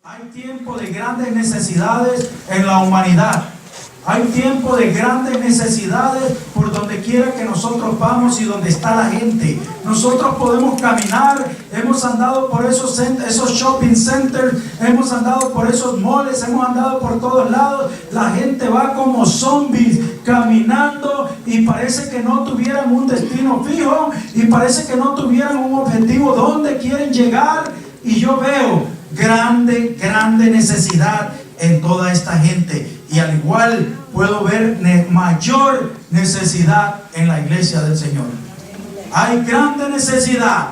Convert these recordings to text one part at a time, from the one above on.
Hay tiempo de grandes necesidades en la humanidad. Hay tiempo de grandes necesidades por donde quiera que nosotros vamos y donde está la gente. Nosotros podemos caminar, hemos andado por esos shopping centers, hemos andado por esos malls, hemos andado por todos lados. La gente va como zombies caminando y parece que no tuvieran un destino fijo y parece que no tuvieran un objetivo donde quieren llegar. Y yo veo grande necesidad en toda esta gente. Y al igual puedo ver mayor necesidad en la iglesia del Señor. Hay grande necesidad.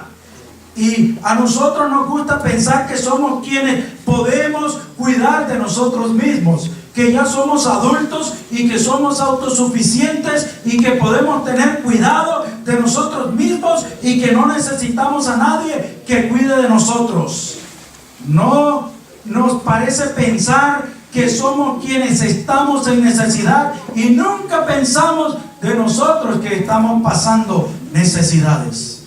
Y a nosotros nos gusta pensar que somos quienes podemos cuidar de nosotros mismos, que ya somos adultos y que somos autosuficientes y que podemos tener cuidado de nosotros mismos y que no necesitamos a nadie que cuide de nosotros. No nos parece pensar que somos quienes estamos en necesidad y nunca pensamos de nosotros que estamos pasando necesidades.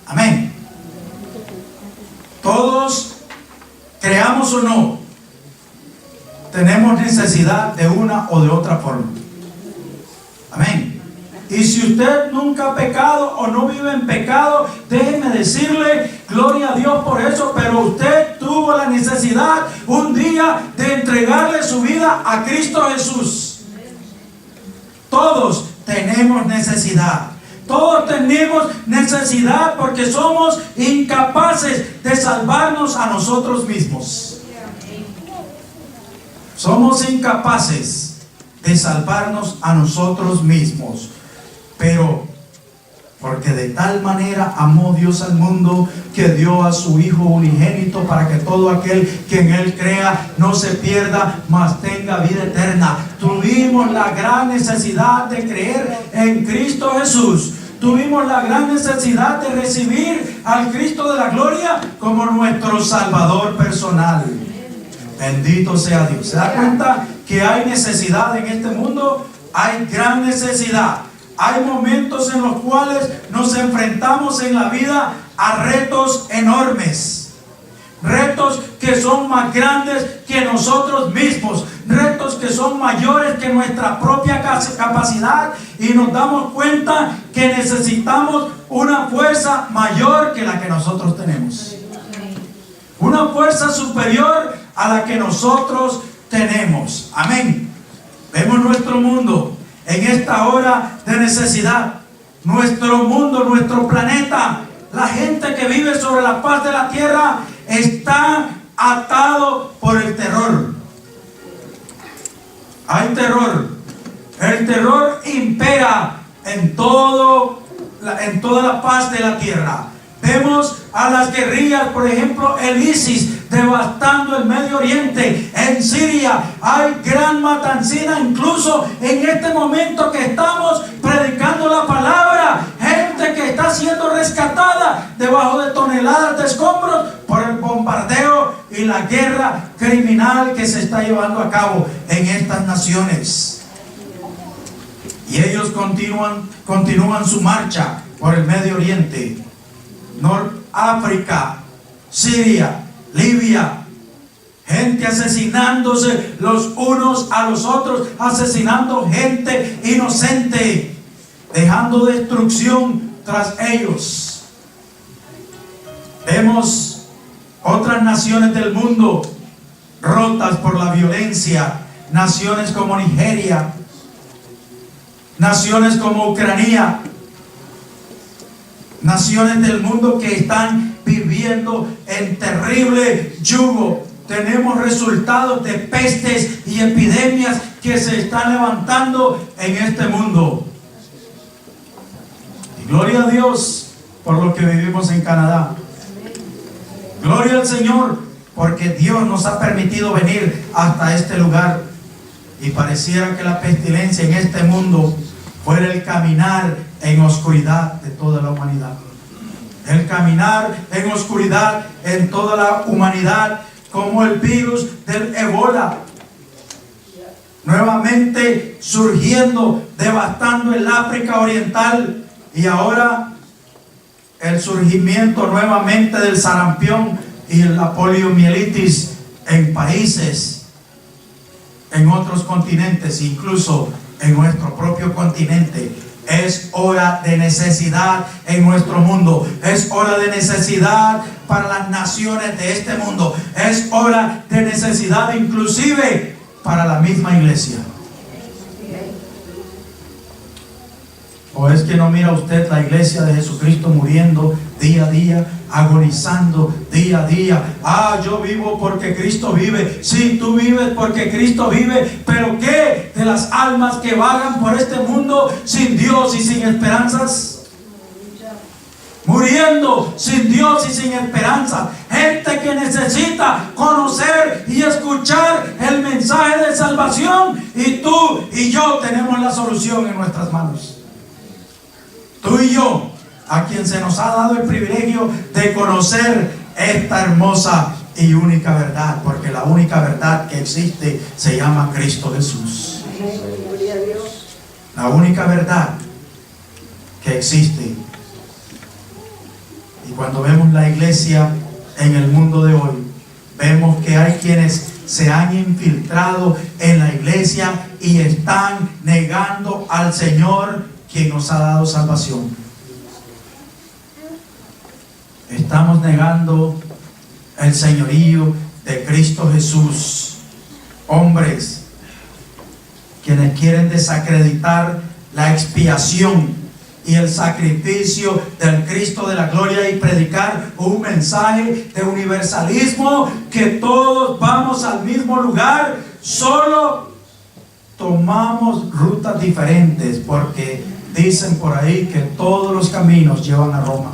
Amén. Todos, creamos o no, tenemos necesidad de una o de otra forma. Amén. Y si usted nunca ha pecado o no vive en pecado, déjeme decirle, gloria a Dios por eso, pero usted tuvo la necesidad un día de entregarle su vida a Cristo Jesús. Todos tenemos necesidad. Todos tenemos necesidad porque somos incapaces de salvarnos a nosotros mismos. Somos incapaces de salvarnos a nosotros mismos. Pero porque de tal manera amó Dios al mundo que dio a su Hijo unigénito para que todo aquel que en Él crea no se pierda, mas tenga vida eterna. Tuvimos la gran necesidad de creer en Cristo Jesús. Tuvimos la gran necesidad de recibir al Cristo de la gloria como nuestro Salvador personal. Bendito sea Dios. ¿Se da cuenta que hay necesidad en este mundo? Hay gran necesidad. Hay momentos en los cuales nos enfrentamos en la vida a retos enormes. Retos que son más grandes que nosotros mismos. Retos que son mayores que nuestra propia capacidad. Y nos damos cuenta que necesitamos una fuerza mayor que la que nosotros tenemos. Una fuerza superior a la que nosotros tenemos. Amén. Vemos nuestro mundo en esta hora de necesidad. Nuestro mundo, nuestro planeta, la gente que vive sobre la faz de la tierra está atado por el terror. Hay terror. El terror impera en toda la faz de la tierra. Vemos a las guerrillas, por ejemplo, el ISIS devastando el Medio Oriente. En Siria hay gran matancina, incluso en este momento que estamos predicando la palabra. Gente que está siendo rescatada debajo de toneladas de escombros por el bombardeo y la guerra criminal que se está llevando a cabo en estas naciones. Y ellos continúan su marcha por el Medio Oriente. África, Siria, Libia, gente asesinándose los unos a los otros, asesinando gente inocente, dejando destrucción tras ellos. Vemos otras naciones del mundo rotas por la violencia, naciones como Nigeria, naciones como Ucrania, naciones del mundo que están viviendo en terrible yugo. Tenemos resultados de pestes y epidemias que se están levantando en este mundo. Y gloria a Dios por lo que vivimos en Canadá. Gloria al Señor porque Dios nos ha permitido venir hasta este lugar. Y pareciera que la pestilencia en este mundo fuera el caminar en oscuridad de toda la humanidad. El caminar en oscuridad en toda la humanidad, como el virus del ébola, nuevamente surgiendo, devastando el África Oriental, y ahora el surgimiento nuevamente del sarampión y la poliomielitis en países, en otros continentes, incluso en nuestro propio continente. Es hora de necesidad en nuestro mundo. Es hora de necesidad para las naciones de este mundo. Es hora de necesidad inclusive para la misma iglesia. ¿O es que no mira usted la iglesia de Jesucristo muriendo día a día, agonizando día a día? Ah, yo vivo porque Cristo vive. Sí, tú vives porque Cristo vive, pero ¿qué de las almas que vagan por este mundo sin Dios y sin esperanzas? Muriendo sin Dios y sin esperanza. Gente que necesita conocer y escuchar el mensaje de salvación, y tú y yo tenemos la solución en nuestras manos. Tú y yo, a quien se nos ha dado el privilegio de conocer esta hermosa y única verdad, porque la única verdad que existe se llama Cristo Jesús. La única verdad que existe. Y cuando vemos la iglesia en el mundo de hoy, vemos que hay quienes se han infiltrado en la iglesia y están negando al Señor, quien nos ha dado salvación. Estamos negando el señorío de Cristo Jesús. Hombres quienes quieren desacreditar la expiación y el sacrificio del Cristo de la gloria y predicar un mensaje de universalismo, que todos vamos al mismo lugar, solo tomamos rutas diferentes, porque dicen por ahí que todos los caminos llevan a Roma.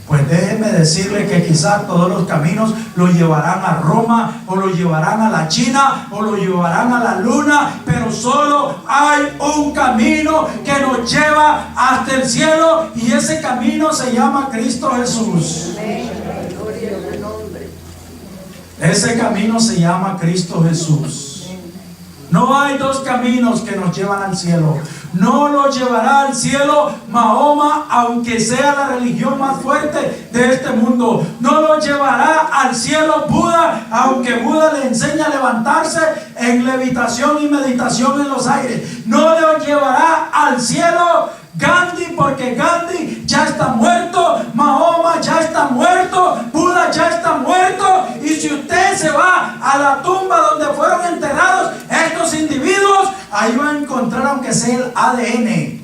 Pues déjeme decirle que quizás todos los caminos lo llevarán a Roma, o lo llevarán a la China, o lo llevarán a la luna, pero solo hay un camino que nos lleva hasta el cielo, y ese camino se llama Cristo Jesús. Ese camino se llama Cristo Jesús. No hay dos caminos que nos llevan al cielo. No lo llevará al cielo Mahoma, aunque sea la religión más fuerte de este mundo. No lo llevará al cielo Buda, aunque Buda le enseña a levantarse en levitación y meditación en los aires. No lo llevará al cielo Gandhi, porque Gandhi ya está muerto, Mahoma ya está muerto, Buda ya está muerto. Y si usted se va a la tumba donde fueron enterrados estos individuos, ahí va a encontrar aunque sea el ADN.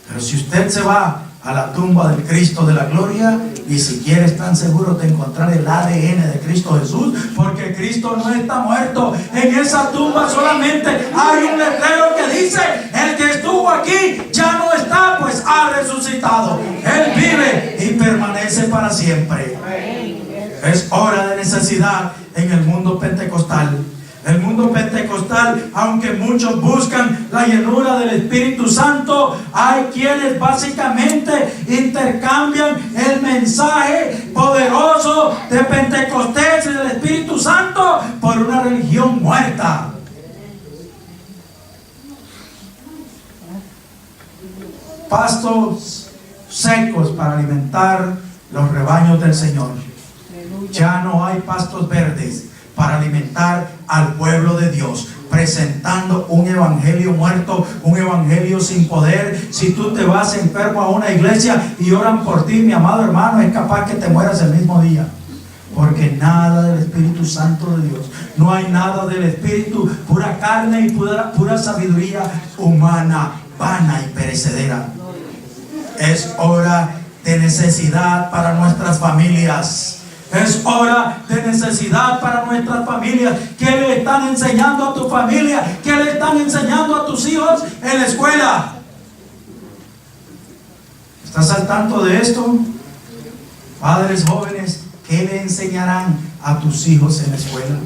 Pero si usted se va a la tumba del Cristo de la gloria, ni siquiera están seguros de encontrar el ADN de Cristo Jesús, porque Cristo no está muerto. En esa tumba solamente hay un letrero que dice: el que estuvo aquí ya no está, pues ha resucitado. Él vive y permanece para siempre. Es hora de necesidad en el mundo pentecostal. El mundo pentecostal, aunque muchos buscan la llenura del Espíritu Santo, hay quienes básicamente intercambian el mensaje poderoso de Pentecostés y del Espíritu Santo por una religión muerta. Pastos secos para alimentar los rebaños del Señor. Ya no hay pastos verdes para alimentar al pueblo de Dios, presentando un evangelio muerto, un evangelio sin poder. Si tú te vas enfermo a una iglesia y oran por ti, mi amado hermano, es capaz que te mueras el mismo día, porque nada del Espíritu Santo de Dios, no hay nada del Espíritu, pura carne y pura sabiduría humana, vana y perecedera. Es hora de necesidad para nuestras familias. Es hora de necesidad para nuestras familias. ¿Qué le están enseñando a tu familia? ¿Qué le están enseñando a tus hijos en la escuela? ¿Estás al tanto de esto? Padres jóvenes, ¿qué le enseñarán a tus hijos en la escuela?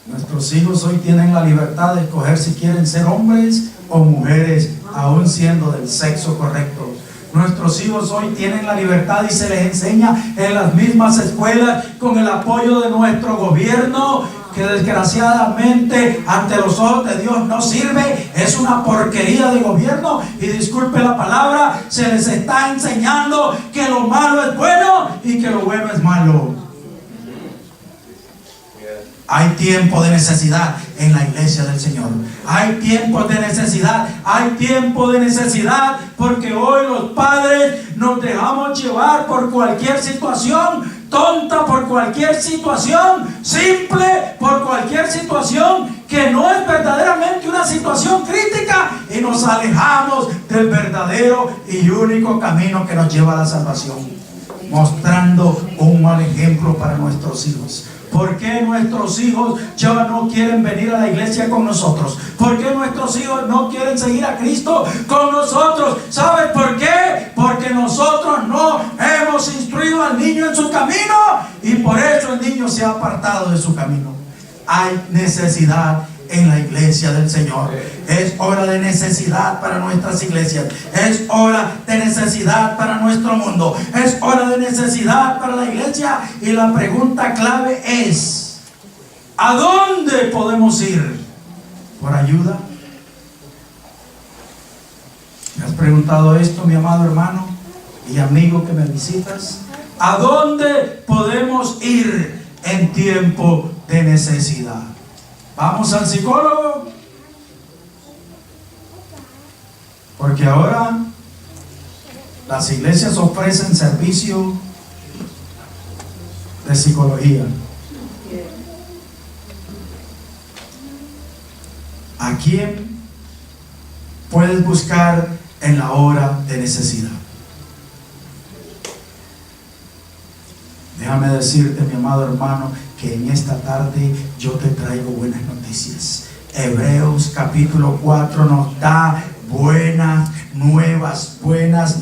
Nuestros hijos hoy tienen la libertad de escoger si quieren ser hombres o mujeres, aún siendo del sexo correcto. Nuestros hijos hoy tienen la libertad y se les enseña en las mismas escuelas, con el apoyo de nuestro gobierno, que desgraciadamente ante los ojos de Dios no sirve, es una porquería de gobierno, y disculpe la palabra, se les está enseñando que lo malo es bueno y que lo bueno es malo. Hay tiempo de necesidad en la iglesia del Señor. Hay tiempos de necesidad. Hay tiempo de necesidad porque hoy los padres nos dejamos llevar por cualquier situación tonta, por cualquier situación simple, por cualquier situación que no es verdaderamente una situación crítica, y nos alejamos del verdadero y único camino que nos lleva a la salvación, mostrando un mal ejemplo para nuestros hijos. ¿Por qué nuestros hijos ya no quieren venir a la iglesia con nosotros? ¿Por qué nuestros hijos no quieren seguir a Cristo con nosotros? ¿Sabes por qué? Porque nosotros no hemos instruido al niño en su camino, y por eso el niño se ha apartado de su camino. Hay necesidad en la iglesia del Señor. Es hora de necesidad para nuestras iglesias. Es hora de necesidad para nuestro mundo. Es hora de necesidad para la iglesia. Y la pregunta clave es: ¿a dónde podemos ir por ayuda? ¿Me has preguntado esto, mi amado hermano y amigo que me visitas? ¿A dónde podemos ir en tiempo de necesidad? ¿Vamos al psicólogo? Porque ahora las iglesias ofrecen servicio de psicología. ¿A quién puedes buscar en la hora de necesidad? Déjame decirte, mi amado hermano, que en esta tarde yo te traigo buenas noticias. Hebreos capítulo 4 nos da buenas nuevas, buenas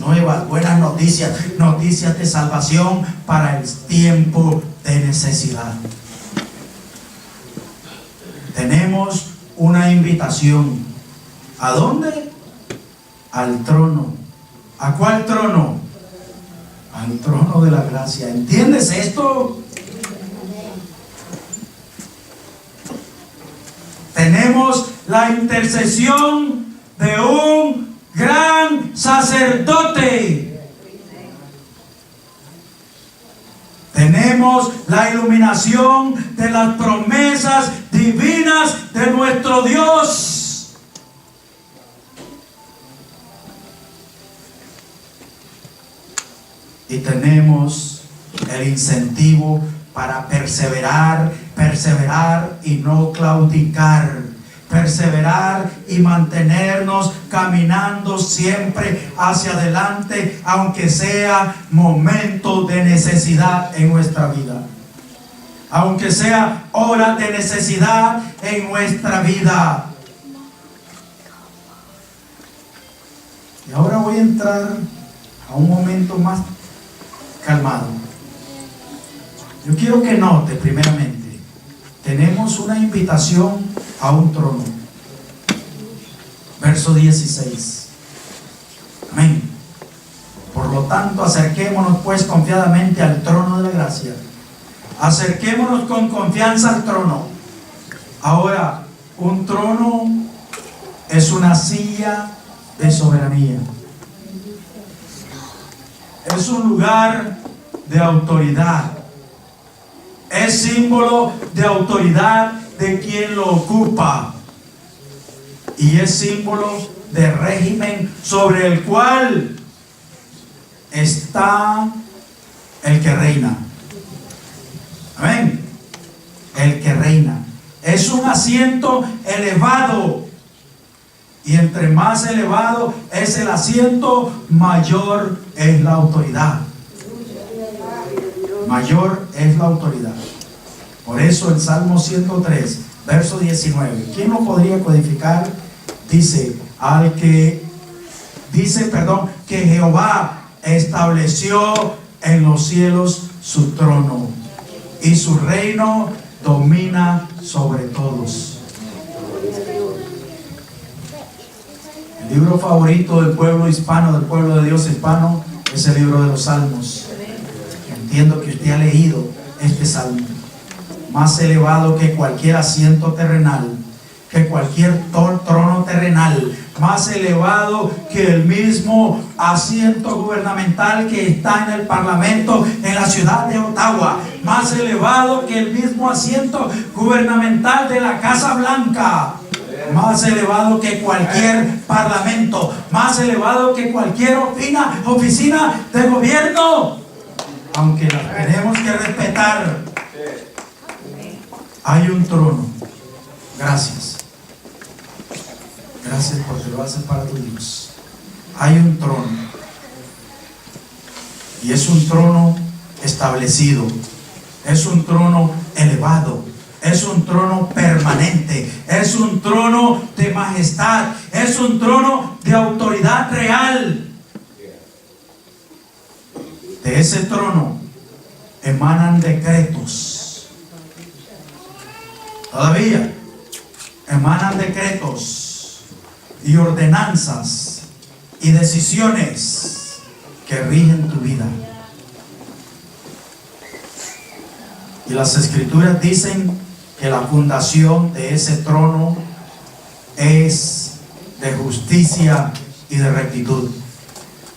noticias, noticias de salvación para el tiempo de necesidad. Tenemos una invitación. ¿A dónde? Al trono. ¿A cuál trono? Al trono de la gracia. ¿Entiendes esto? Tenemos la intercesión de un gran sacerdote. Tenemos la iluminación de las promesas divinas de nuestro Dios. Y tenemos el incentivo para perseverar y no claudicar, perseverar y mantenernos caminando siempre hacia adelante, aunque sea momento de necesidad en nuestra vida, aunque sea hora de necesidad en nuestra vida. Y ahora voy a entrar a un momento más calmado. Yo quiero que note primeramente, tenemos una invitación a un trono. Verso 16. Amén. Por lo tanto, acerquémonos pues confiadamente al trono de la gracia. Acerquémonos con confianza al trono. Ahora, un trono es una silla de soberanía. Es un lugar de autoridad. Es símbolo de autoridad de quien lo ocupa. Y es símbolo de régimen sobre el cual está el que reina. Amén. El que reina. Es un asiento elevado. Y entre más elevado es el asiento, mayor es la autoridad. Mayor es la autoridad. Por eso el Salmo 103, verso 19. ¿Quién lo podría codificar? Dice, que Jehová estableció en los cielos su trono y su reino domina sobre todos. El libro favorito del pueblo hispano, del pueblo de Dios hispano, es el libro de los Salmos. Entiendo que usted ha leído este salmo más elevado que cualquier asiento terrenal, que cualquier trono terrenal, más elevado que el mismo asiento gubernamental que está en el Parlamento en la ciudad de Ottawa, más elevado que el mismo asiento gubernamental de la Casa Blanca, más elevado que cualquier parlamento, más elevado que cualquier oficina de gobierno, aunque la tenemos que respetar. Hay un trono. Gracias. Gracias porque lo haces para tu Dios. Hay un trono. Y es un trono establecido. Es un trono elevado. Es un trono permanente. Es un trono de majestad. Es un trono de autoridad real. De ese trono emanan decretos. Todavía emanan decretos y ordenanzas y decisiones que rigen tu vida. Y las escrituras dicen que la fundación de ese trono es de justicia y de rectitud.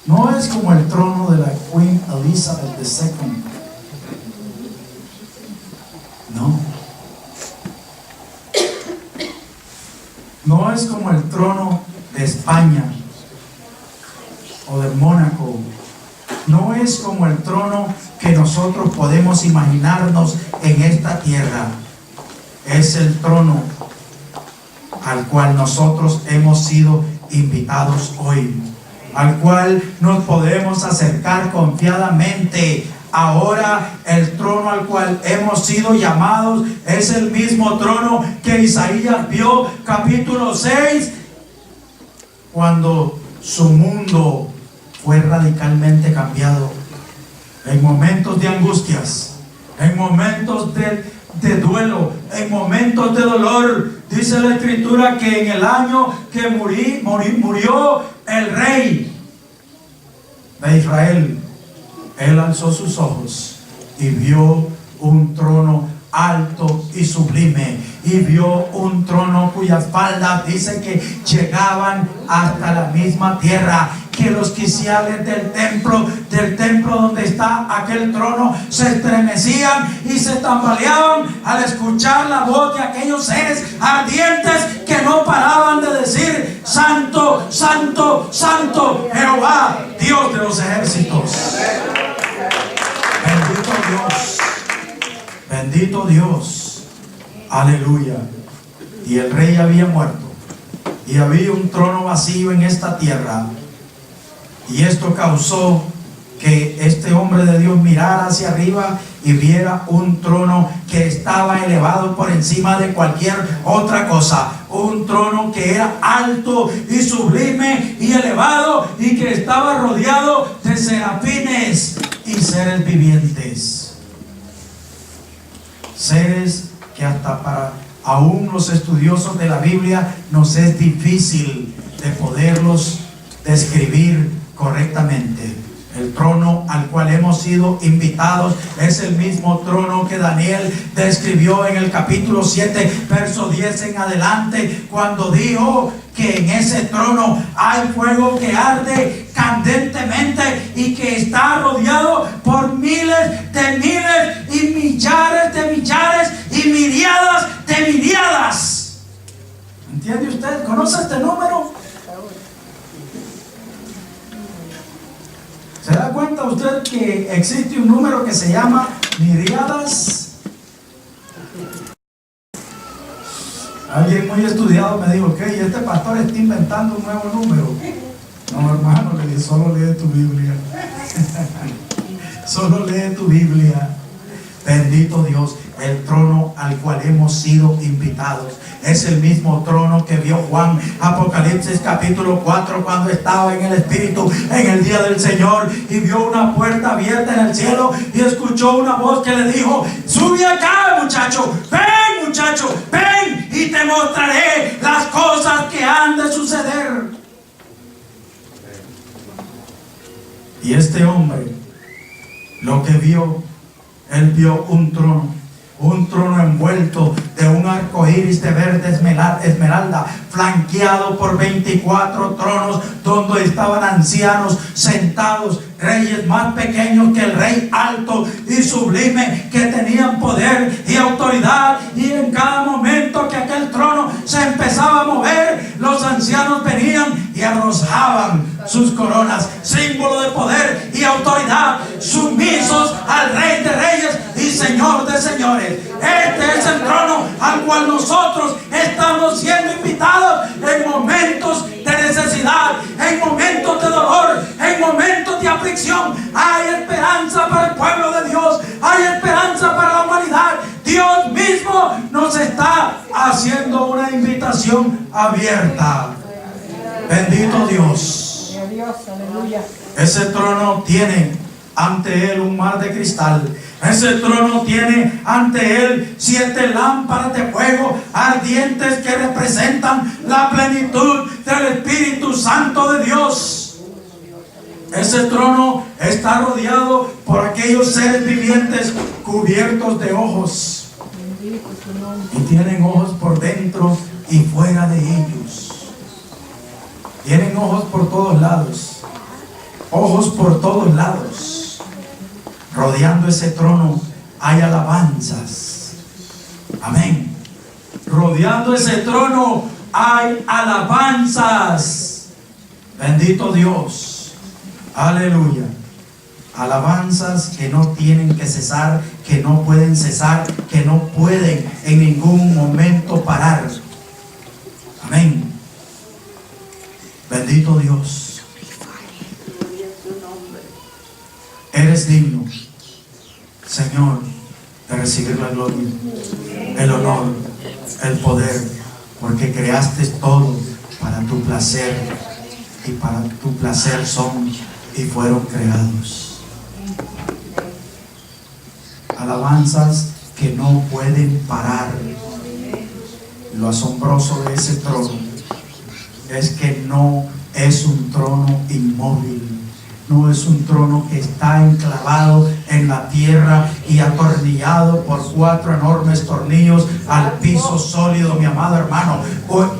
No es como el trono de la Queen Elizabeth II. No. No es como el trono de España o de Mónaco. No es como el trono que nosotros podemos imaginarnos en esta tierra. Es el trono al cual nosotros hemos sido invitados hoy, al cual nos podemos acercar confiadamente. Ahora el trono al cual hemos sido llamados es el mismo trono que Isaías vio, capítulo 6, cuando su mundo fue radicalmente cambiado. En momentos de angustias, en momentos de duelo, en momentos de dolor, dice la escritura que en el año que murió el rey de Israel, él alzó sus ojos y vio un trono alto y sublime, y vio un trono cuyas faldas dice que llegaban hasta la misma tierra, que los quiciales del templo donde está aquel trono se estremecían y se tambaleaban al escuchar la voz de aquellos seres ardientes que no paraban de decir: Santo, Santo, Santo, Jehová, Dios de los ejércitos. Bendito Dios, bendito Dios, aleluya. Y el rey había muerto y había un trono vacío en esta tierra, y esto causó que este hombre de Dios mirara hacia arriba y viera un trono que estaba elevado por encima de cualquier otra cosa, un trono que era alto y sublime y elevado, y que estaba rodeado de serafines y seres vivientes, seres que hasta para aún los estudiosos de la Biblia nos es difícil de poderlos describir correctamente. El trono al cual hemos sido invitados es el mismo trono que Daniel describió en el capítulo 7, verso 10 en adelante, cuando dijo que en ese trono hay fuego que arde candentemente y que está rodeado por miles de miles y millares de millares y miriadas de miriadas. ¿Entiende usted? ¿Conoce este número? ¿Se da cuenta usted que existe un número que se llama miriadas? Alguien muy estudiado me dijo: ¿qué? ¿Y este pastor está inventando un nuevo número? No, hermano, le dije: solo lee tu Biblia. Solo lee tu Biblia. Bendito Dios. El trono al cual hemos sido invitados es el mismo trono que vio Juan, Apocalipsis capítulo 4, cuando estaba en el Espíritu en el día del Señor, y vio una puerta abierta en el cielo y escuchó una voz que le dijo: sube acá, muchacho, ven y te mostraré las cosas que han de suceder. Y este hombre, lo que vio, él vio un trono un trono envuelto de un arco iris de verde esmeralda, flanqueado por 24 tronos, donde estaban ancianos sentados, reyes más pequeños que el rey, alto y sublime, que tenían poder y autoridad. Y en cada momento que aquel trono se empezaba a mover, los ancianos venían y arrojaban sus coronas, símbolo de poder y autoridad, sumisos al Rey de Reyes y Señor de Señores. Este es el trono al cual nosotros estamos siendo invitados en momentos de necesidad, en momentos de dolor, en momentos de aflicción. Hay esperanza para el pueblo de Dios, hay esperanza para la humanidad. Dios mismo nos está haciendo una invitación abierta. Bendito Dios. Ese trono tiene ante él un mar de cristal. Ese trono tiene ante él 7 lámparas de fuego ardientes que representan la plenitud del Espíritu Santo de Dios. Ese trono está rodeado por aquellos seres vivientes cubiertos de ojos, y tienen ojos por dentro y fuera de ellos. Tienen ojos por todos lados, ojos por todos lados. Rodeando ese trono hay alabanzas. Amén. Rodeando ese trono hay alabanzas. Bendito Dios. Aleluya. Alabanzas que no tienen que cesar, que no pueden cesar, que no pueden en ningún momento parar. Amén. Bendito Dios. Eres digno, Señor, de recibir la gloria, el honor, el poder, porque creaste todo para tu placer, y para tu placer son y fueron creados. Alabanzas que no pueden parar. Lo asombroso de ese trono es que no es un trono inmóvil. No es un trono que está enclavado en la tierra y atornillado por 4 enormes tornillos al piso sólido, mi amado hermano.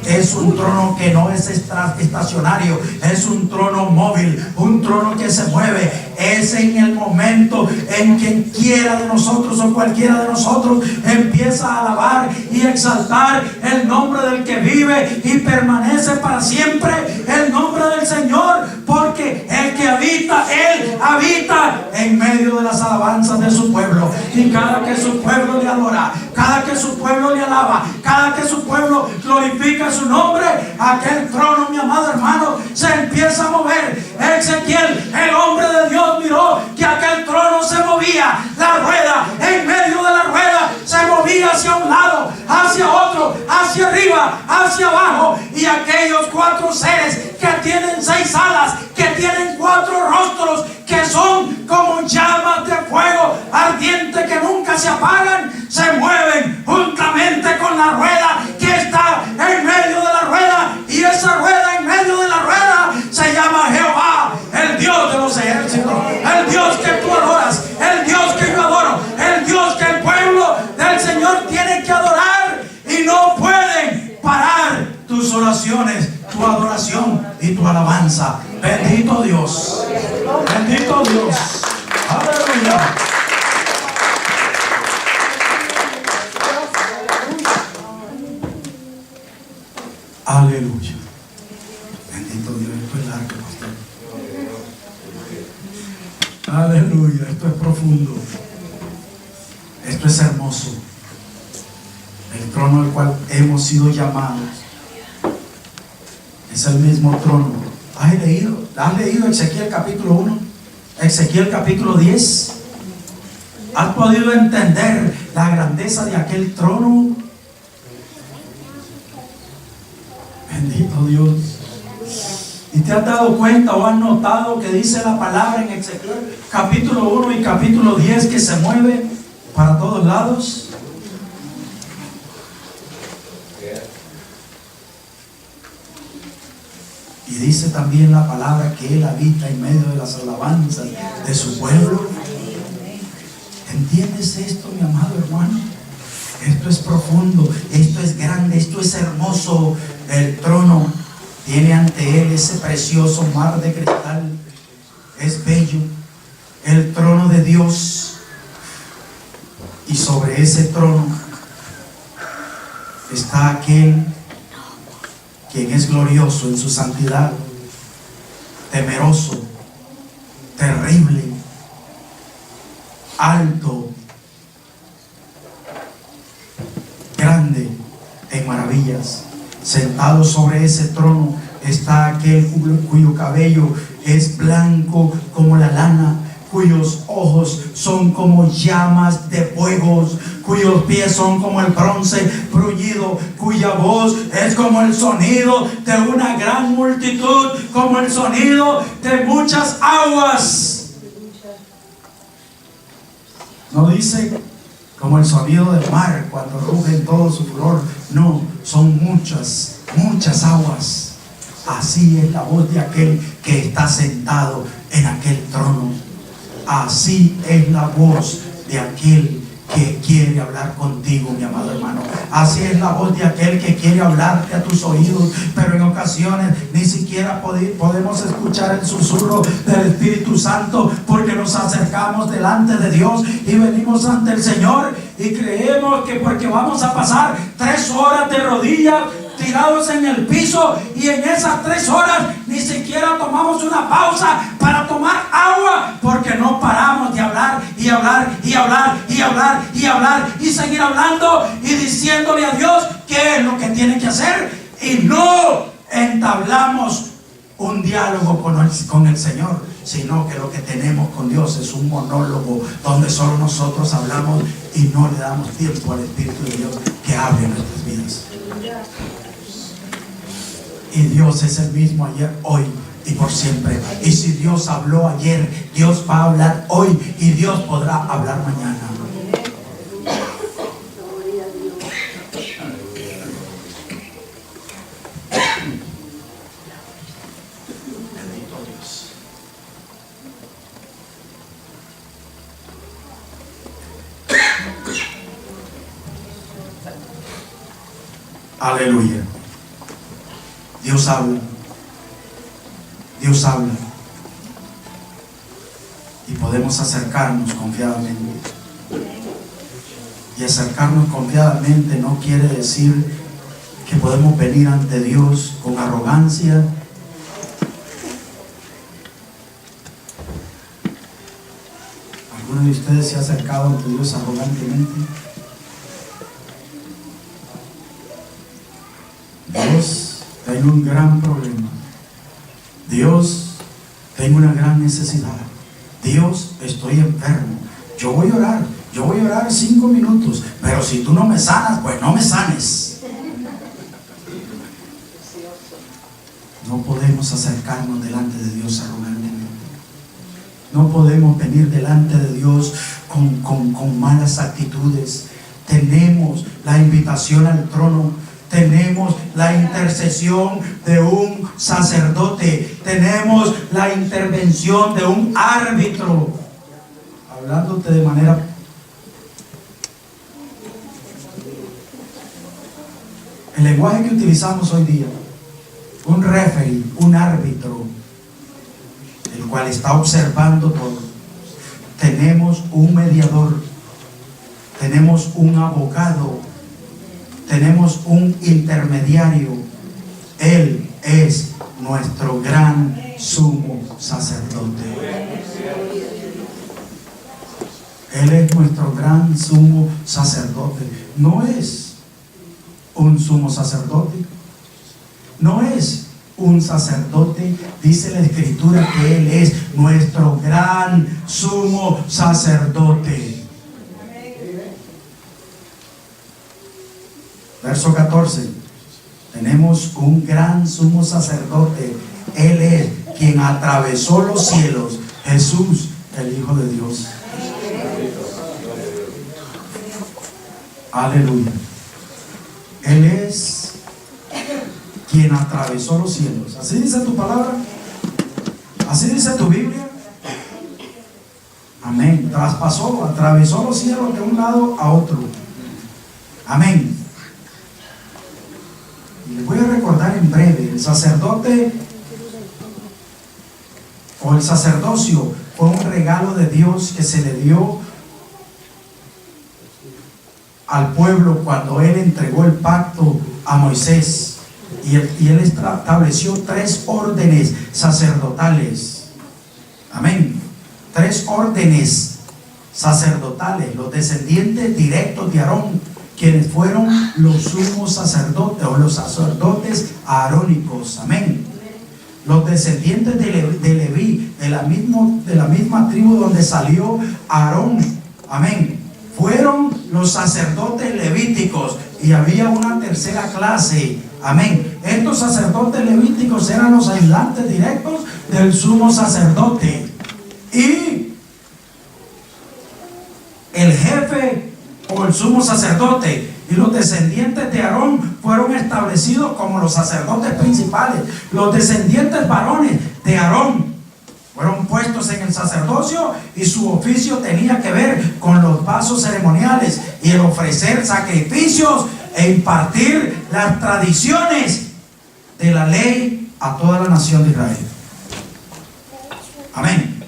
Es un trono que no es estacionario, es un trono móvil, un trono que se mueve. Es en el momento en que quiera de nosotros o cualquiera de nosotros empieza a alabar y exaltar el nombre del que vive y permanece para siempre, el nombre del Señor, porque el que habita, Él habita en medio de las alabanzas de su pueblo. Y cada que su pueblo le adora, cada que su pueblo le alaba, cada que su pueblo glorifica su nombre, aquel trono, mi amado hermano, se empieza a mover. Ezequiel, el hombre de Dios, miró que aquel trono se movía, la rueda, en medio de la rueda se movía hacia un lado, hacia otro, hacia arriba, hacia abajo, y aquellos 4 seres que tienen 6 alas, que tienen 4 rostros, que son como llamas de fuego ardiente que nunca se apagan, se mueven juntamente con la rueda que está en medio de la rueda. Y esa rueda en medio de la rueda se llama Jehová, el Dios de los ejércitos, el Dios que tú adoras, el Dios que yo adoro, el Dios que el pueblo del Señor tiene que adorar, y no pueden parar tus oraciones, tu adoración y tu alabanza. Bendito Dios. Bendito Dios. Aleluya. Aleluya. Bendito Dios. Esto es largo, pastor. Aleluya. Esto es profundo. Esto es hermoso. El trono al cual hemos sido llamados es el mismo trono. ¿Has leído Ezequiel capítulo 1? Ezequiel capítulo 10. ¿Has podido entender la grandeza de aquel trono? Bendito Dios. ¿Y te has dado cuenta o has notado que dice la palabra en Ezequiel capítulo 1 y capítulo 10 que se mueve para todos lados? Y dice también la palabra que Él habita en medio de las alabanzas de su pueblo. ¿Entiendes esto, mi amado hermano? Esto es profundo, esto es grande, esto es hermoso. El trono tiene ante él ese precioso mar de cristal. Es bello, el trono de Dios. Y sobre ese trono está aquel quien es glorioso en su santidad, temeroso, terrible, alto, grande en maravillas. Sentado sobre ese trono está aquel cuyo cabello es blanco como la lana, cuyos ojos son como llamas de fuegos, cuyos pies son como el bronce bruñido, cuya voz es como el sonido de una gran multitud, como el sonido de muchas aguas. No dice como el sonido del mar cuando ruge en todo su furor. No, son muchas, muchas aguas. Así es la voz de aquel que está sentado en aquel trono. Así es la voz de aquel que quiere hablar contigo, mi amado hermano. Así es la voz de aquel que quiere hablarte a tus oídos, pero en ocasiones ni siquiera podemos escuchar el susurro del Espíritu Santo, porque nos acercamos delante de Dios y venimos ante el Señor y creemos que porque vamos a pasar 3 horas de rodillas tirados en el piso, y en esas 3 horas ni siquiera tomamos una pausa para tomar agua, porque no paramos de hablar y hablar y hablar y hablar y hablar y seguir hablando y diciéndole a Dios qué es lo que tiene que hacer, y no entablamos un diálogo con el Señor, sino que lo que tenemos con Dios es un monólogo donde solo nosotros hablamos y no le damos tiempo al Espíritu de Dios que hable en nuestras vidas. Y Dios es el mismo ayer, hoy y por siempre. Y si Dios habló ayer, Dios va a hablar hoy, y Dios podrá hablar mañana. Bendito Dios. Aleluya. Dios habla. Dios habla. Y podemos acercarnos confiadamente. Y acercarnos confiadamente no quiere decir que podemos venir ante Dios con arrogancia. ¿Alguno de ustedes se ha acercado ante Dios arrogantemente? Dios, tengo un gran problema. Dios, tengo una gran necesidad. Dios, estoy enfermo. Yo voy a orar 5 minutos, pero si tú no me sanas, pues no me sanes. No podemos acercarnos delante de Dios arrogantemente. No podemos venir delante de Dios con malas actitudes. Tenemos la invitación al trono. Tenemos la intercesión de un sacerdote. Tenemos la intervención de un árbitro. Hablándote de manera... El lenguaje que utilizamos hoy día. Un referee, un árbitro, el cual está observando todo. Tenemos un mediador. Tenemos un abogado. Tenemos un intermediario. Él es nuestro gran sumo sacerdote. Él es nuestro gran sumo sacerdote. No es un sumo sacerdote. No es un sacerdote. Dice la Escritura que Él es nuestro gran sumo sacerdote. Verso 14. Tenemos un gran sumo sacerdote. Él es quien atravesó los cielos. Jesús, el Hijo de Dios. Aleluya. Él es quien atravesó los cielos. Así dice tu palabra. Así dice tu Biblia. Amén. Traspasó, atravesó los cielos de un lado a otro. Amén. Y les voy a recordar en breve, el sacerdote o el sacerdocio fue un regalo de Dios que se le dio al pueblo cuando Él entregó el pacto a Moisés. Y él estableció 3 órdenes sacerdotales. Amén. 3 órdenes sacerdotales. Los descendientes directos de Aarón, quienes fueron los sumos sacerdotes o los sacerdotes arónicos. Amén. Los descendientes de Leví, de la misma tribu donde salió Aarón. Amén. Fueron los sacerdotes levíticos. Y había una tercera clase. Amén. Estos sacerdotes levíticos eran los ayudantes directos del sumo sacerdote. Y el jefe o el sumo sacerdote y los descendientes de Aarón fueron establecidos como los sacerdotes principales. Los descendientes varones de Aarón fueron puestos en el sacerdocio y su oficio tenía que ver con los pasos ceremoniales y el ofrecer sacrificios e impartir las tradiciones de la ley a toda la nación de Israel. Amén.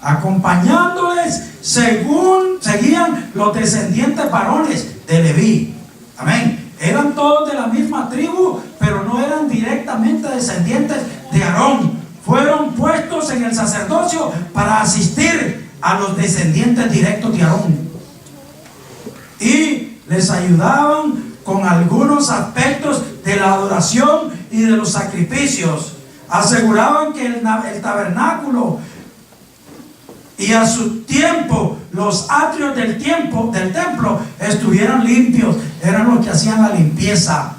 Acompañándoles según seguían los descendientes varones de Leví. Amén. Eran todos de la misma tribu, pero no eran directamente descendientes de Aarón. Fueron puestos en el sacerdocio para asistir a los descendientes directos de Aarón. Y les ayudaban con algunos aspectos de la adoración y de los sacrificios. Aseguraban que el tabernáculo y a su tiempo los atrios del templo estuvieran limpios. Eran los que hacían la limpieza,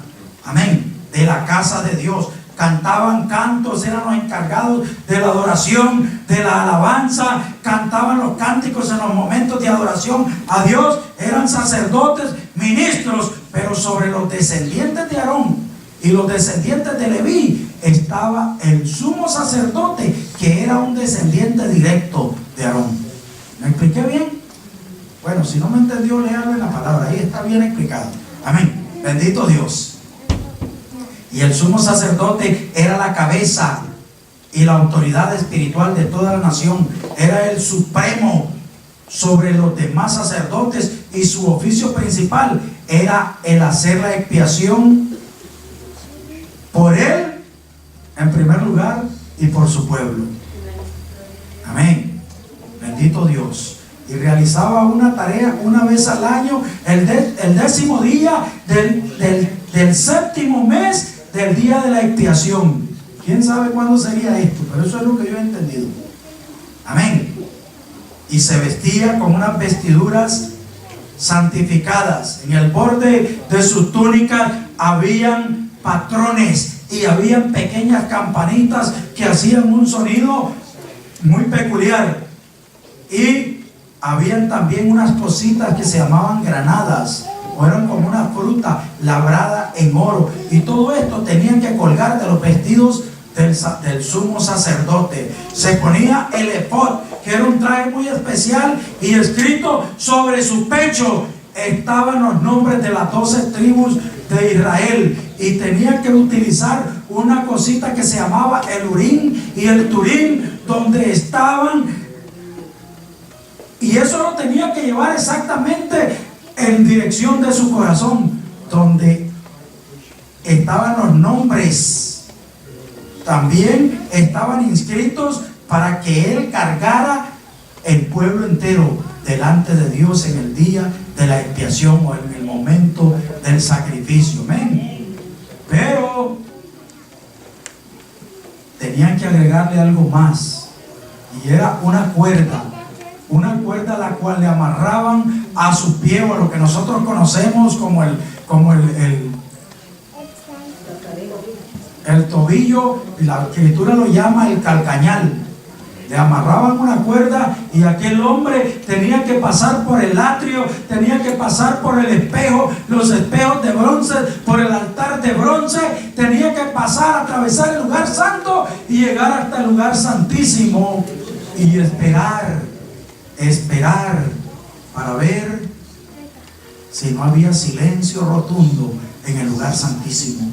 amén, de la casa de Dios. Cantaban cantos, eran los encargados de la adoración, de la alabanza, cantaban los cánticos en los momentos de adoración a Dios. Eran sacerdotes, ministros, pero sobre los descendientes de Aarón y los descendientes de Leví estaba el sumo sacerdote, que era un descendiente directo de Aarón. ¿Me expliqué bien? Bueno, si no me entendió, léalo en la palabra, ahí está bien explicado. Amén. Bendito Dios. Y el sumo sacerdote era la cabeza y la autoridad espiritual de toda la nación. Era el supremo sobre los demás sacerdotes y su oficio principal era el hacer la expiación por él en primer lugar y por su pueblo. Amén. Bendito Dios. Y realizaba una tarea una vez al año, el 10º día del 7º mes del día de la expiación. ¿Quién sabe cuándo sería esto? Pero eso es lo que yo he entendido. Amén. Y se vestía con unas vestiduras santificadas. En el borde de sus túnicas habían patrones y habían pequeñas campanitas que hacían un sonido muy peculiar. Y habían también unas cositas que se llamaban granadas, o eran como una fruta labrada en oro, y todo esto tenían que colgar de los vestidos del sumo sacerdote. Se ponía el efod, que era un traje muy especial, y escrito sobre su pecho estaban los nombres de las 12 tribus de Israel, y tenía que utilizar una cosita que se llamaba el Urim y el Turim, donde estaban, y eso lo tenía que llevar exactamente en dirección de su corazón, donde estaban los nombres. También estaban inscritos para que él cargara el pueblo entero delante de Dios en el día de la expiación o en el momento del sacrificio. Amén. Pero tenían que agregarle algo más, y era una cuerda a la cual le amarraban a su pie, o lo que nosotros conocemos como el tobillo, y la escritura lo llama el calcañal. Le amarraban una cuerda, y aquel hombre tenía que pasar por el atrio, tenía que pasar por el espejo, los espejos de bronce, por el altar de bronce, tenía que pasar, atravesar el lugar santo y llegar hasta el lugar santísimo y esperar para ver si no había silencio rotundo en el lugar santísimo.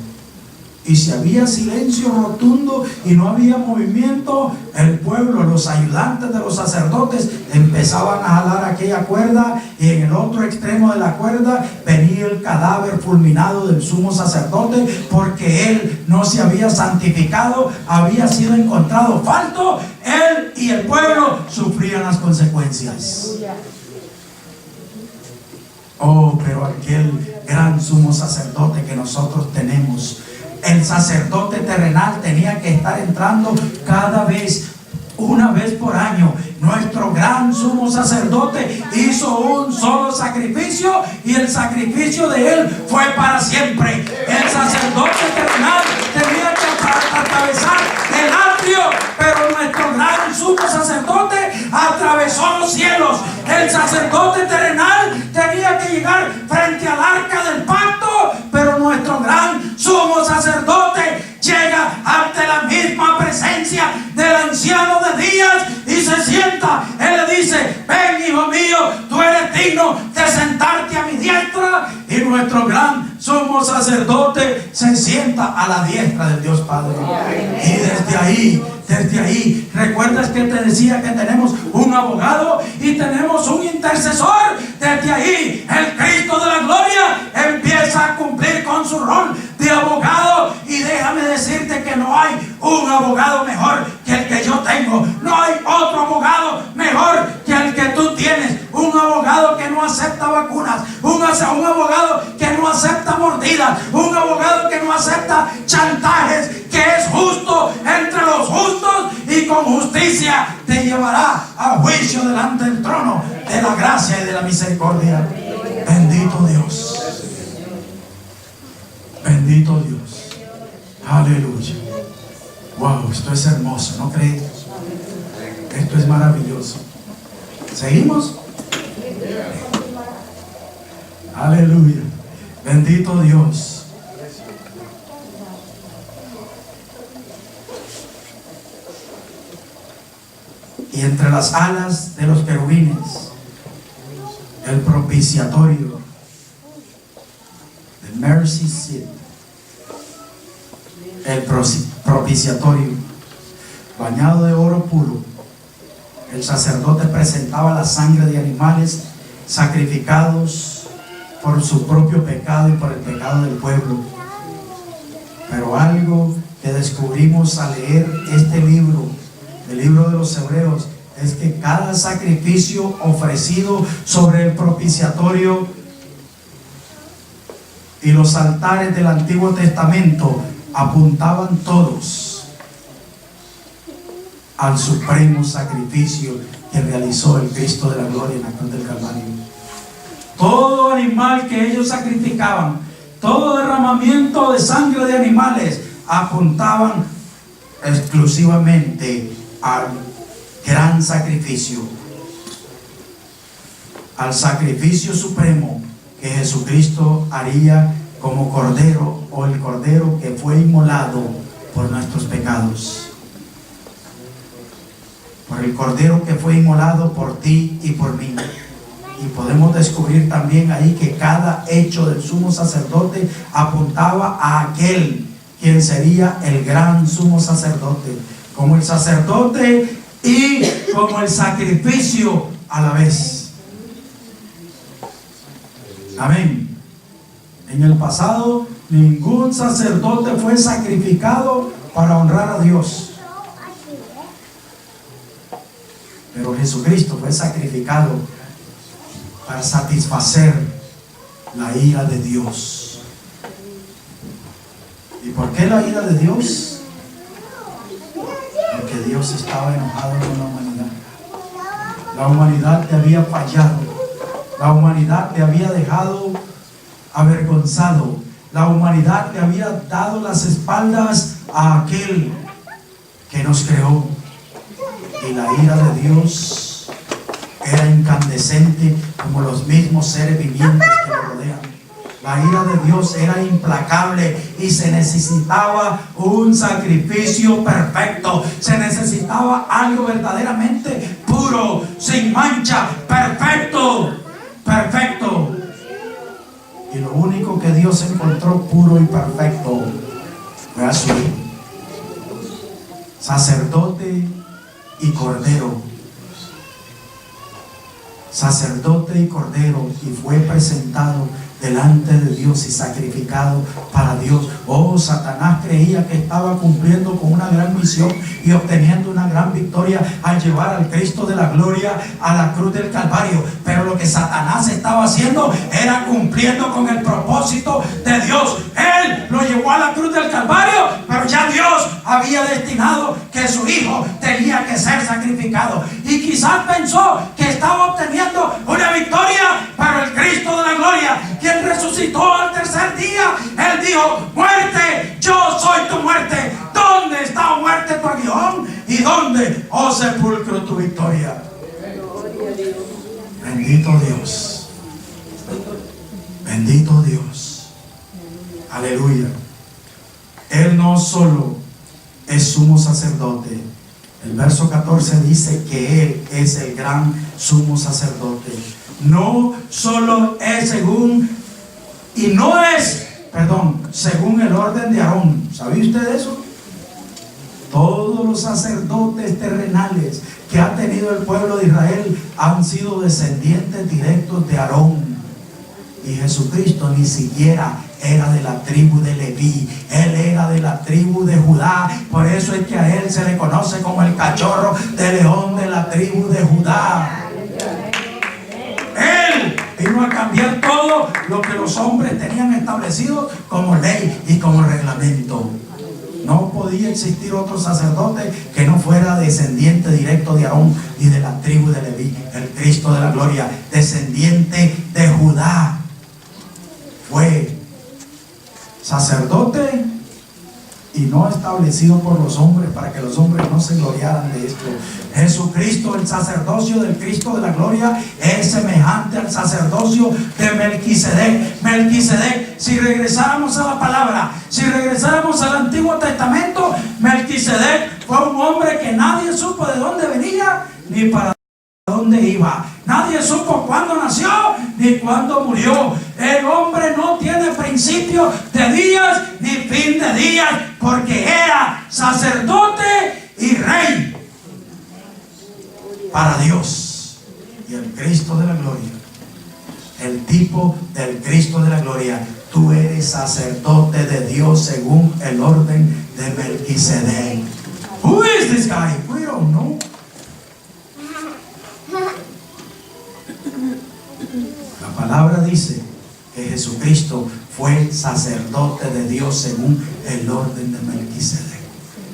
Y si había silencio rotundo y no había movimiento, el pueblo, los ayudantes de los sacerdotes empezaban a jalar aquella cuerda, y en el otro extremo de la cuerda venía el cadáver fulminado del sumo sacerdote, porque él no se había santificado, había sido encontrado falto. Él y el pueblo sufrían las consecuencias. Oh, pero aquel gran sumo sacerdote que nosotros tenemos, el sacerdote terrenal, tenía que estar entrando cada vez, una vez por año. Nuestro gran sumo sacerdote hizo un solo sacrificio, y el sacrificio de él fue para siempre. El sacerdote terrenal tenía que atravesar el atrio, pero nuestro gran sumo sacerdote atravesó los cielos. El sacerdote terrenal tenía que llegar frente al arca del pacto, pero nuestro gran sumo sacerdote llega ante la misma presencia del anciano de días y se sienta. Él le dice: ven, hijo mío, tú eres digno de sentarte a mi diestra. Y nuestro gran sumo sacerdote se sienta a la diestra del Dios Padre. Y desde ahí, ¿recuerdas que te decía que tenemos un abogado y tenemos un intercesor? Desde ahí, el Cristo de la gloria empieza a cumplir con su rol de abogado. Y déjame decirte que no hay un abogado mejor que el que yo tengo. No hay otro abogado mejor que el que tú tienes. Un abogado que no acepta vacunas, un abogado que no acepta mordidas, un abogado que no acepta chantajes, que es justo entre los justos y con justicia te llevará a juicio delante del trono de la gracia y de la misericordia. Bendito Dios. Bendito Dios. Aleluya. Wow, esto es hermoso, ¿no crees? Esto es maravilloso. ¿Seguimos? Aleluya. Bendito Dios. Y entre las alas de los querubines, el propiciatorio, the mercy seat, el propiciatorio, bañado de oro puro, el sacerdote presentaba la sangre de animales sacrificados por su propio pecado y por el pecado del pueblo. Pero algo que descubrimos al leer este libro, el libro de los Hebreos, es que cada sacrificio ofrecido sobre el propiciatorio y los altares del Antiguo Testamento apuntaban todos al supremo sacrificio que realizó el Cristo de la gloria en la cruz del Calvario. Todo animal que ellos sacrificaban, todo derramamiento de sangre de animales, apuntaban exclusivamente al gran sacrificio, al sacrificio supremo que Jesucristo haría como cordero, o el cordero que fue inmolado por nuestros pecados, por el cordero que fue inmolado por ti y por mí. Y podemos descubrir también ahí que cada hecho del sumo sacerdote apuntaba a aquel quien sería el gran sumo sacerdote, como el sacerdote y como el sacrificio a la vez. Amén. En el pasado, ningún sacerdote fue sacrificado para honrar a Dios, pero Jesucristo fue sacrificado para satisfacer la ira de Dios. ¿Y por qué la ira de Dios? Porque Dios estaba enojado con la humanidad. La humanidad te había fallado. La humanidad te había dejado avergonzado. La humanidad te había dado las espaldas a aquel que nos creó. Y la ira de Dios era incandescente como los mismos seres vivientes que lo rodean. La ira de Dios era implacable y se necesitaba un sacrificio perfecto. Se necesitaba algo verdaderamente puro, sin mancha, perfecto. Perfecto. Y lo único que Dios encontró puro y perfecto fue a su Hijo, sacerdote y cordero. Sacerdote y cordero, y fue presentado delante de Dios y sacrificado para Dios. Oh, Satanás creía que estaba cumpliendo con una gran misión y obteniendo una gran victoria al llevar al Cristo de la gloria a la cruz del Calvario, pero lo que Satanás estaba haciendo era cumpliendo con el propósito de Dios. Él lo llevó a la cruz del Calvario, pero ya Dios había destinado que su Hijo tenía que ser sacrificado, y quizás pensó que estaba obteniendo una victoria para el Cristo de la gloria, quien resucitó al tercer día. Él dijo: muerte, yo soy tu muerte. ¿Dónde está, oh muerte, tu aguijón? ¿Y dónde, oh sepulcro, tu victoria? Bendito Dios. Bendito Dios. Aleluya. Él no solo es sumo sacerdote. El verso 14 dice que Él es el gran sumo sacerdote. No solo es según el orden de Aarón. ¿Sabía usted eso? Todos los sacerdotes terrenales que ha tenido el pueblo de Israel han sido descendientes directos de Aarón. Y Jesucristo ni siquiera era de la tribu de Leví. Él era de la tribu de Judá. Por eso es que a Él se le conoce como el cachorro de león de la tribu de Judá. Él vino a cambiar todo lo que los hombres tenían establecido como ley y como reglamento. No podía existir otro sacerdote que no fuera descendiente directo de Aarón y de la tribu de Leví. El Cristo de la gloria, descendiente de Judá, fue sacerdote y no establecido por los hombres, para que los hombres no se gloriaran de esto. Jesucristo, el sacerdocio del Cristo de la gloria, es semejante al sacerdocio de Melquisedec. Melquisedec, si regresáramos a la palabra, si regresáramos al Antiguo Testamento, Melquisedec fue un hombre que nadie supo de dónde venía ni para dónde iba. Nadie supo cuándo nació ni cuándo murió. El hombre no tiene principio de días ni fin de días, porque era sacerdote y rey para Dios. Y el Cristo de la gloria, el tipo del Cristo de la gloria: tú eres sacerdote de Dios según el orden de Melquisedec. Who is this guy? We don't know. La palabra dice que Jesucristo fue sacerdote de Dios según el orden de Melquisedec.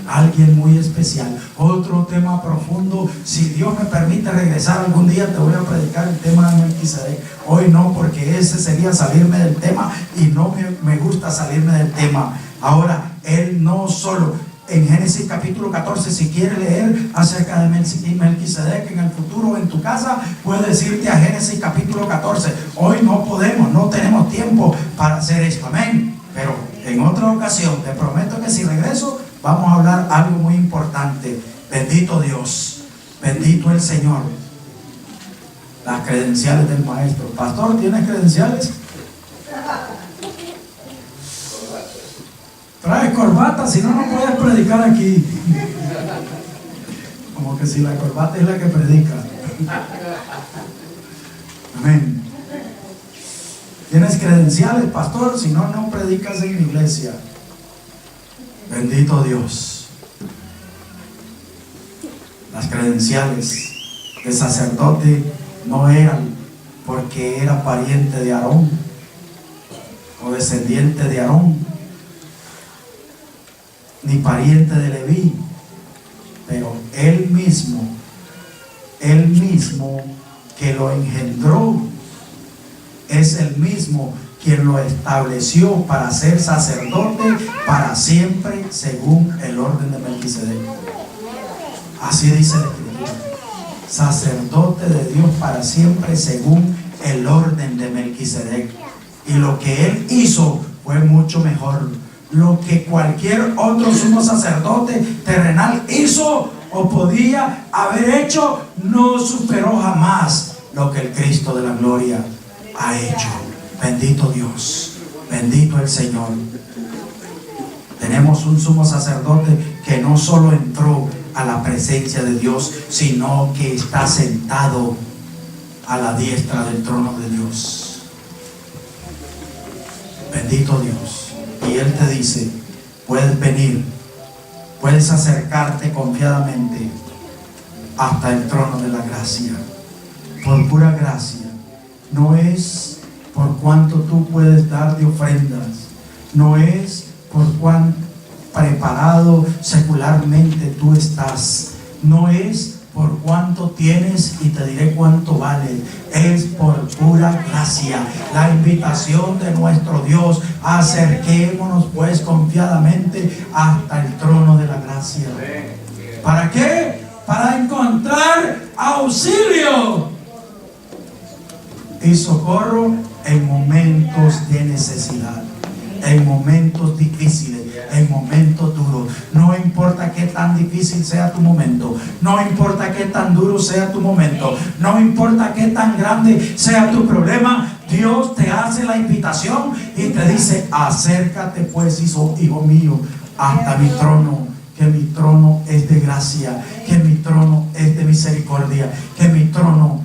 Alguien muy especial. Otro tema profundo. Si Dios me permite regresar algún día, te voy a predicar el tema de Melquisedec. Hoy no, porque ese sería salirme del tema, y no me gusta salirme del tema. Ahora, Él no solo. En Génesis capítulo 14, si quiere leer acerca de Melquisedec en el futuro en tu casa, puedes irte a Génesis capítulo 14. Hoy no podemos, no tenemos tiempo para hacer esto, amén. Pero en otra ocasión, te prometo que si regreso, vamos a hablar algo muy importante. Bendito Dios, bendito el Señor. Las credenciales del maestro. Pastor, ¿tienes credenciales? Trae corbata, si no, no puedes predicar aquí. Como que si la corbata es la que predica. Amén. ¿Tienes credenciales, pastor? Si no, no predicas en la iglesia. Bendito Dios. Las credenciales de sacerdote no eran porque era pariente de Aarón o descendiente de Aarón, ni pariente de Leví, pero él mismo que lo engendró, es el mismo quien lo estableció para ser sacerdote para siempre según el orden de Melquisedec. Así dice la Escritura: sacerdote de Dios para siempre según el orden de Melquisedec. Y lo que él hizo fue mucho mejor. Lo que cualquier otro sumo sacerdote terrenal hizo o podía haber hecho, no superó jamás lo que el Cristo de la gloria ha hecho. Bendito Dios, bendito el Señor. Tenemos un sumo sacerdote que no solo entró a la presencia de Dios, sino que está sentado a la diestra del trono de Dios. Bendito Dios. Y Él te dice, puedes venir, puedes acercarte confiadamente hasta el trono de la gracia, por pura gracia. No es por cuánto tú puedes dar de ofrendas, no es por cuán preparado secularmente tú estás, no es por cuánto tienes y te diré cuánto vale, es por pura gracia. La invitación de nuestro Dios: acerquémonos pues confiadamente hasta el trono de la gracia. ¿Para qué? Para encontrar auxilio y socorro en momentos de necesidad, en momentos difíciles, en momentos duros. No importa qué tan difícil sea tu momento, no importa qué tan duro sea tu momento, no importa qué tan grande sea tu problema, Dios te hace la invitación y te dice: acércate pues, hijo mío, hasta mi trono, que mi trono es de gracia, que mi trono es de misericordia, que mi trono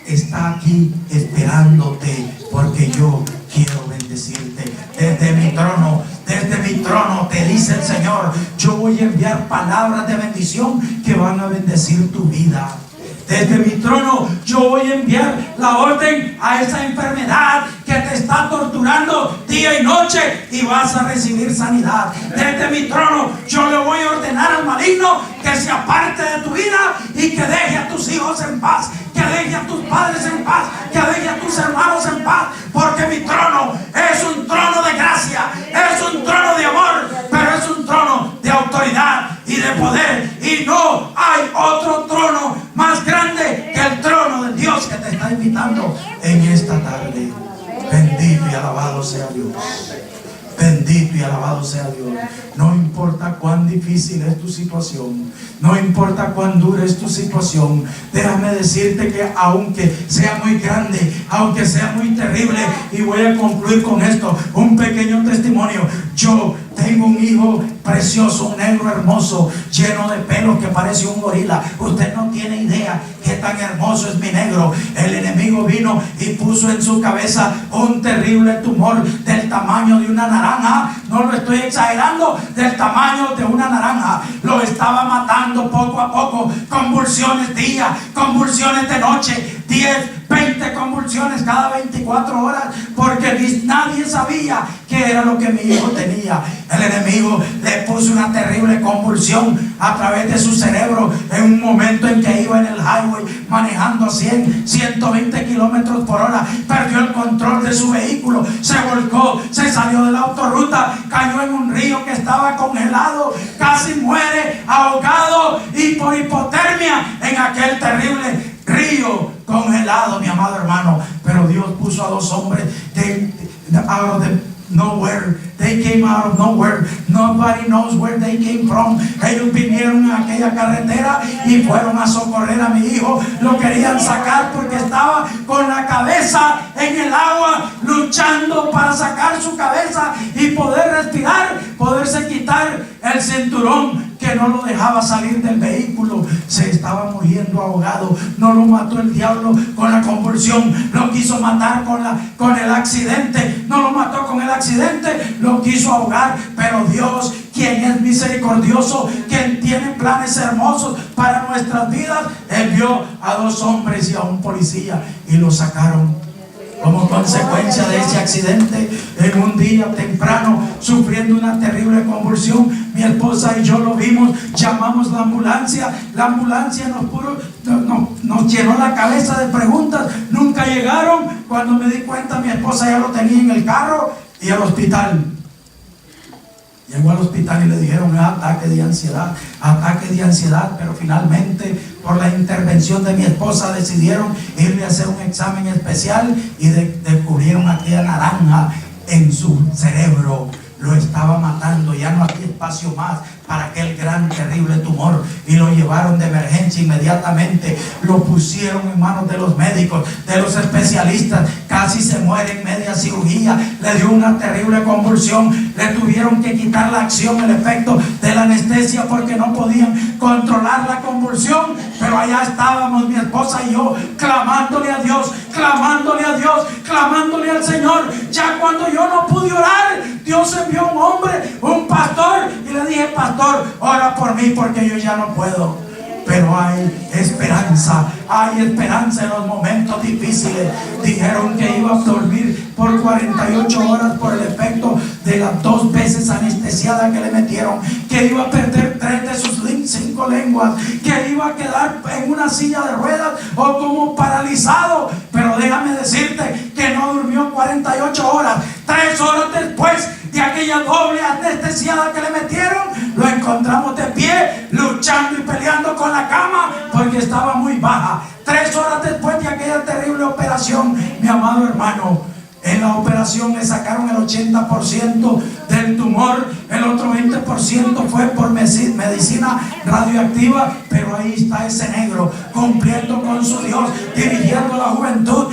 está aquí esperándote, porque yo quiero bendecirte. Desde mi trono te dice el Señor: yo voy a enviar palabras de bendición que van a bendecir tu vida. Desde mi trono yo voy a enviar la orden a esa enfermedad que te está torturando día y noche, y vas a recibir sanidad. Desde mi trono yo le voy a ordenar al maligno que se aparte de tu vida y que deje a tus hijos en paz, que deje a tus padres en paz, que deje a tus hermanos en paz, porque mi trono es un trono de gracia, es un trono de amor, pero es un trono de autoridad y de poder, y no hay otro trono más grande que el trono de Dios que te está invitando en esta tarde. Bendito y alabado sea Dios. Bendito y alabado sea Dios. No importa cuán difícil es tu situación, no importa cuán dura es tu situación, déjame decirte que aunque sea muy grande, aunque sea muy terrible, y voy a concluir con esto, un pequeño testimonio. Yo tengo un hijo precioso, un negro hermoso, lleno de pelos que parece un gorila. Usted no tiene idea qué tan hermoso es mi negro. El enemigo vino y puso en su cabeza un terrible tumor del tamaño de una naranja. No lo estoy exagerando, del tamaño de una naranja. Lo estaba matando poco a poco. Convulsiones día, convulsiones de noche, 10, 20 convulsiones cada 24 horas, porque nadie sabía qué era lo que mi hijo tenía. El enemigo le puso una terrible convulsión a través de su cerebro en un momento en que iba en el highway manejando 120 kilómetros por hora. Perdió el control de su vehículo, se volcó, se salió de la autorruta, cayó en un río que estaba congelado, casi muere ahogado y por hipotermia en aquel terrible río congelado, mi amado hermano. Pero Dios puso a dos hombres out of the nowhere. They came out of nowhere. Nobody knows where they came from. Ellos vinieron a aquella carretera y fueron a socorrer a mi hijo. Lo querían sacar porque estaba con la cabeza en el agua, luchando para sacar su cabeza y poder respirar, poderse quitar el cinturón que no lo dejaba salir del vehículo. Se estaba muriendo ahogado. No lo mató el diablo con la convulsión, lo quiso matar con el accidente. No lo mató con el accidente, lo quiso ahogar. Pero Dios, quien es misericordioso, quien tiene planes hermosos para nuestras vidas, Él vio a dos hombres y a un policía y lo sacaron. Como consecuencia de ese accidente, en un día temprano, sufriendo una terrible convulsión, mi esposa y yo lo vimos, llamamos la ambulancia nos llenó la cabeza de preguntas, nunca llegaron. Cuando me di cuenta, mi esposa ya lo tenía en el carro y al hospital. Llegó al hospital y le dijeron ataque de ansiedad, pero finalmente por la intervención de mi esposa decidieron irle a hacer un examen especial y descubrieron aquella naranja en su cerebro. lo estaba matando, ya no había espacio más para aquel gran, terrible tumor, y lo llevaron de emergencia inmediatamente, lo pusieron en manos de los médicos, de los especialistas, casi se muere en media cirugía, le dio una terrible convulsión, le tuvieron que quitar la acción, el efecto de la anestesia, porque no podían controlar la convulsión, pero allá estábamos mi esposa y yo, clamándole a Dios, clamándole a Dios, clamándole al Señor. Ya cuando yo no pude orar, Dios envió un hombre, un pastor, y le dije: pastor, ora por mí porque yo ya no puedo. Pero hay esperanza en los momentos difíciles. Dijeron que iba a dormir por 48 horas por el efecto de las 2 veces anestesiada que le metieron, que iba a perder 3 de sus 5 lenguas, que iba a quedar en una silla de ruedas o como paralizado. Pero déjame decirte que no durmió 48 horas. 3 horas después de aquella doble anestesiada que le metieron, lo encontramos de pie, luchando y peleando con la cama porque estaba muy baja. 3 horas después de aquella terrible operación, mi amado hermano, en la operación le sacaron el 80% del tumor, el otro 20% fue por medicina radioactiva, pero ahí está ese negro cumpliendo con su Dios, dirigiendo la juventud,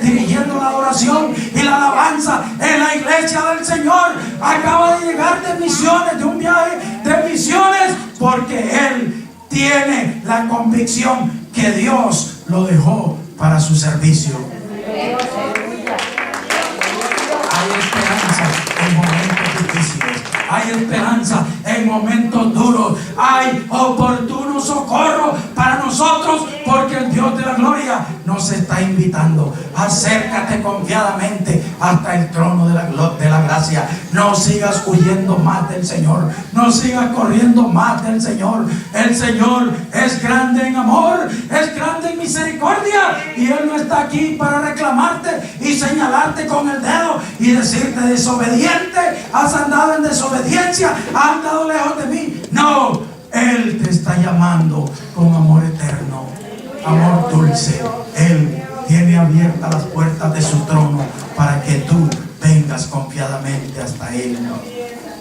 dirigiendo la adoración y la alabanza en la iglesia del Señor. Acaba de llegar de misiones, de un viaje de misiones, porque él tiene la convicción que Dios lo dejó para su servicio. Hay esperanza en momentos difíciles, hay esperanza en momentos duros, hay oportuno socorro para nosotros, porque el Dios de la gloria nos está invitando. Acércate confiadamente hasta el trono de la gracia. No sigas huyendo más del Señor, no sigas corriendo más del Señor. El Señor es grande en amor, es grande en misericordia, y Él no está aquí para reclamarte y señalarte con el dedo y decirte: desobediente, has andado en desobediencia, has andado lejos de mí. No, Él te está llamando con amor eterno, amor dulce. Él tiene abiertas las puertas de su trono para que tú vengas confiadamente hasta Él.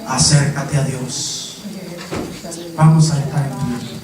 Acércate a Dios. Vamos a estar en pie.